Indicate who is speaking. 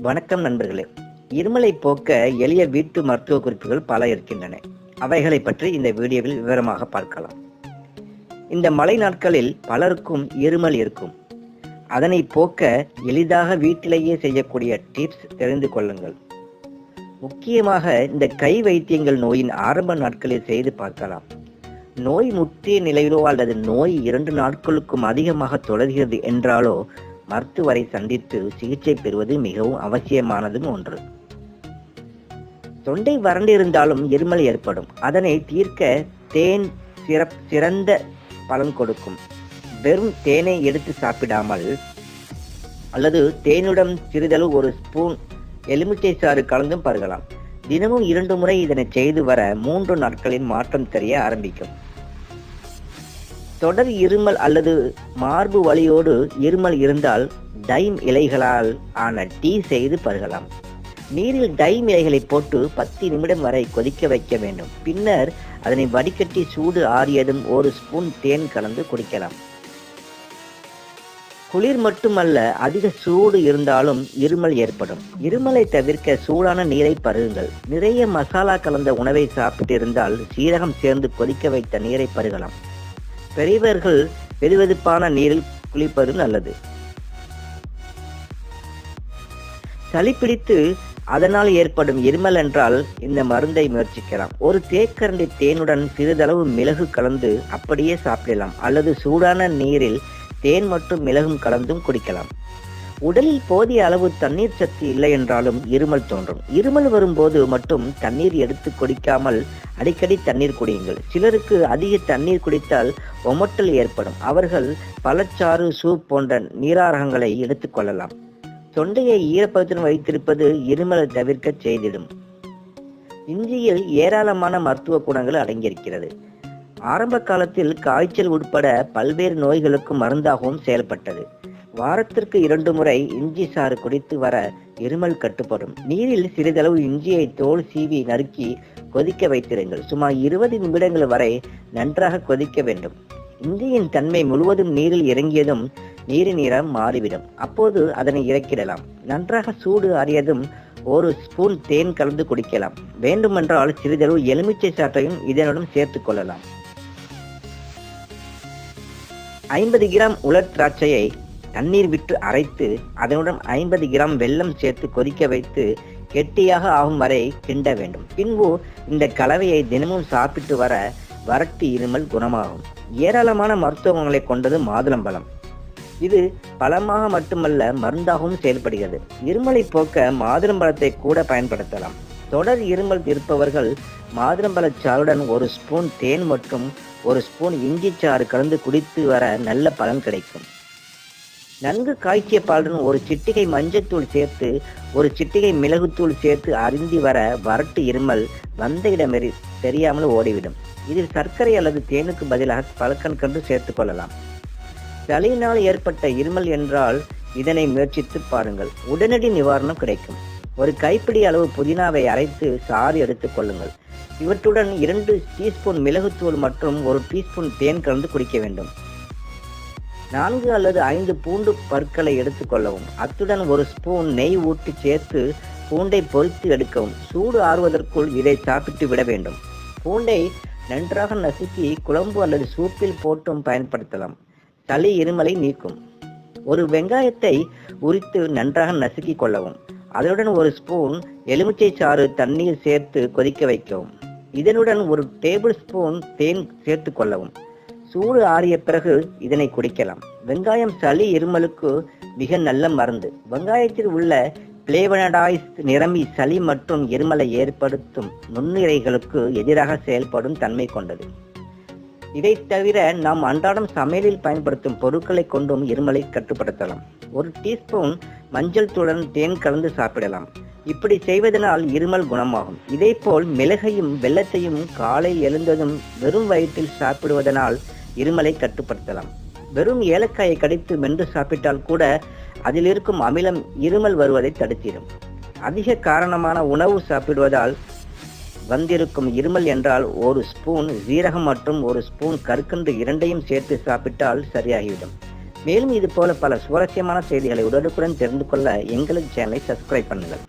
Speaker 1: வணக்கம் நண்பர்களே. இருமலை போக்க எளிய வீட்டு மருத்துவ குறிப்புகள் பல இருக்கின்றன. அவைகளை பற்றி இந்த வீடியோவில் விவரமாக பார்க்கலாம். இந்த மழை நாட்களில் பலருக்கும் இருமல் இருக்கும். அதனை போக்க எளிதாக வீட்டிலேயே செய்யக்கூடிய டிப்ஸ் தெரிந்து கொள்ளுங்கள். முக்கியமாக இந்த கை வைத்தியங்கள் நோயின் ஆரம்ப நாட்களில் செய்து பார்க்கலாம். நோய் முற்றிய நிலையிலோ அல்லது நோய் 2 நாட்களுக்கும் அதிகமாக தொடர்கிறது என்றாலோ மருத்துவரை சந்தித்து சிகிச்சை பெறுவது மிகவும் அவசியமானதும் ஒன்று. தொண்டை வறண்டிருந்தாலும் இருமல் ஏற்படும். அதனை தீர்க்க தேன் சிரப் சிறந்த பலன் கொடுக்கும். வெறும் தேனை எடுத்து சாப்பிடாமல் அல்லது தேனுடன் சிறிதளவு 1 ஸ்பூன் எலுமிச்சை சாறு கலந்தும் பருகலாம். தினமும் 2 முறை இதனை செய்து வர 3 நாட்களில் மாற்றம் தெரிய ஆரம்பிக்கும். தொடர் இருமல் அல்லது மார்பு வலியோடு இருமல் இருந்தால் டைம் இலைகளால் ஆன டீ செய்து பருகலாம். நீரில் டைம் இலைகளை போட்டு 10 நிமிடம் வரை கொதிக்க வைக்க வேண்டும். பின்னர் அதனை வடிகட்டி சூடு ஆறியதும் 1 ஸ்பூன் தேன் கலந்து குடிக்கலாம். குளிர் மட்டுமல்ல, அதிக சூடு இருந்தாலும் இருமல் ஏற்படும். இருமலை தவிர்க்க சூடான நீரை பருகுங்கள். நிறைய மசாலா கலந்த உணவை சாப்பிட்டு இருந்தால் சீரகம் சேர்ந்து கொதிக்க வைத்த நீரை பருகலாம். பெரியவர்கள் வெதுவெதுப்பான நீரில் குளிப்பது நல்லது. சளி பிடித்து அதனால் ஏற்படும் இருமல் என்றால் இந்த மருந்தை முயற்சிக்கலாம். 1 தேக்கரண்டி தேனுடன் சிறிதளவு மிளகு கலந்து அப்படியே சாப்பிடலாம். அல்லது சூடான நீரில் தேன் மற்றும் மிளகும் கலந்தும் குடிக்கலாம். உடலில் போதிய அளவு தண்ணீர் சத்து இல்லை என்றாலும் இருமல் தோன்றும். இருமல் வரும்போது மட்டும் தண்ணீர் எடுத்து குடிக்காமல் அடிக்கடி தண்ணீர் குடியுங்கள். சிலருக்கு அதிக தண்ணீர் குடித்தால் ஒமட்டல் ஏற்படும். அவர்கள் பழச்சாறு, சூப் போன்ற நீராரகங்களை எடுத்துக்கொள்ளலாம். தொண்டையை ஈரப்பதத்துடன் வைத்திருப்பது இருமலை தவிர்க்க செய்திடும். இஞ்சியில் ஏராளமான மருத்துவ குணங்கள் அடங்கியிருக்கிறது. ஆரம்ப காலத்தில் காய்ச்சல் உட்பட பல்வேறு நோய்களுக்கு மருந்தாகவும் செயல்பட்டது. வாரத்திற்கு 2 முறை இஞ்சி சாறு குடித்து வர இருமல் கட்டுப்படும். நீரில் சிறிதளவு இஞ்சியை தோல் சீவி நறுக்கி கொதிக்க வைத்திருங்கள். சுமார் 20 நிமிடங்கள் வரை நன்றாக கொதிக்க வேண்டும். இஞ்சியின் தன்மை முழுவதும் நீரில் இறங்கியதும் நீரின் நிறம் மாறிவிடும். அப்போது அதனை இறக்கிடலாம். நன்றாக சூடு ஆறியதும் 1 ஸ்பூன் தேன் கலந்து குடிக்கலாம். வேண்டுமென்றால் சிறிதளவு எலுமிச்சை சாற்றையும் இதனுடன் சேர்த்துக் கொள்ளலாம். 50 கிராம் உலர் திராட்சையை தண்ணீர் விட்டு அரைத்து அதனுடன் 50 கிராம் வெல்லம் சேர்த்து கொதிக்க வைத்து கெட்டியாக ஆகும் வரை கிண்ட வேண்டும். பின்பு இந்த கலவையை தினமும் சாப்பிட்டு வர வறட்டு இருமல் குணமாகும். ஏராளமான மருத்துவ குணங்களை கொண்டது மாதுளம்பழம். இது பழமாக மட்டுமல்ல, மருந்தாகவும் செயல்படுகிறது. இருமலை போக்க மாதுளம்பழத்தை கூட பயன்படுத்தலாம். தொடர் இருமல் இருப்பவர்கள் மாதுளம்பழச்சாறுடன் 1 ஸ்பூன் தேன் மற்றும் 1 ஸ்பூன் இஞ்சி சாறு கலந்து குடித்து வர நல்ல பலன் கிடைக்கும். நன்கு காய்ச்சிய பாலுடன் 1 சிட்டிகை மஞ்சத்தூள் சேர்த்து 1 சிட்டிகை மிளகுத்தூள் சேர்த்து அருந்தி வர வறட்டு இருமல் வந்த இடம் தெரியாமல் ஓடிவிடும். இதில் சர்க்கரை அல்லது தேனுக்கு பதிலாக பழக்கன்று சேர்த்து கொள்ளலாம். சளியினால் ஏற்பட்ட இருமல் என்றால் இதனை முயற்சித்து பாருங்கள். உடனடி நிவாரணம் கிடைக்கும். 1 கைப்பிடி அளவு புதினாவை அரைத்து சாறு எடுத்துக் கொள்ளுங்கள். இவற்றுடன் 2 டீஸ்பூன் மிளகுத்தூள் மற்றும் 1 டீஸ்பூன் தேன் கலந்து குடிக்க வேண்டும். 4 அல்லது 5 பூண்டு பற்களை எடுத்துக்கொள்ளவும். அத்துடன் 1 ஸ்பூன் நெய் ஊற்றி சேர்த்து பூண்டை பொரித்து எடுக்கவும். சூடு ஆறுவதற்குள் இதை சாப்பிட்டு விட வேண்டும். பூண்டை நன்றாக நசுக்கி குழம்பு அல்லது சூப்பில் போட்டும் பயன்படுத்தலாம். சளி இருமலை நீக்கும். 1 வெங்காயத்தை உரித்து நன்றாக நசுக்கி கொள்ளவும். அதனுடன் 1 ஸ்பூன் எலுமிச்சை சாறு தண்ணீர் சேர்த்து கொதிக்க வைக்கவும். இதனுடன் 1 டேபிள் ஸ்பூன் தேன் சேர்த்து கொள்ளவும். சூடு ஆறிய பிறகு இதனை குடிக்கலாம். வெங்காயம் சளி இருமலுக்கு மிக நல்ல மருந்து. வெங்காயத்தில் உள்ள பிளேவனடாய்ஸ் நிரம்பி சளி மற்றும் இருமலை ஏற்படுத்தும் நுண்ணுயிரிகளுக்கு எதிராக செயல்படும் தன்மை கொண்டது. இதை தவிர நாம் அன்றாடம் சமையலில் பயன்படுத்தும் பொருட்களை கொண்டும் இருமலை கட்டுப்படுத்தலாம். 1 டீஸ்பூன் மஞ்சள் தூளுடன் தேன் கலந்து சாப்பிடலாம். இப்படி செய்வதனால் இருமல் குணமாகும். இதேபோல் மிளகையும் வெல்லத்தையும் காலை எழுந்ததும் வெறும் வயிற்றில் சாப்பிடுவதனால் இருமலை கட்டுப்படுத்தலாம். வெறும் ஏலக்காயை கடித்து மென்று சாப்பிட்டால் கூட அதில் இருக்கும் அமிலம் இருமல் வருவதை தடுத்திடும். அதிக காரணமான உணவு சாப்பிடுவதால் வந்திருக்கும் இருமல் என்றால் 1 ஸ்பூன் சீரகம் மற்றும் 1 ஸ்பூன் கற்கண்டு இரண்டையும் சேர்த்து சாப்பிட்டால் சரியாகிவிடும். மேலும் இது போல பல சுவாரஸ்யமான செய்திகளை உடனுக்குடன் தெரிந்து கொள்ள எங்களது சேனலை சப்ஸ்கிரைப் பண்ணுங்கள்.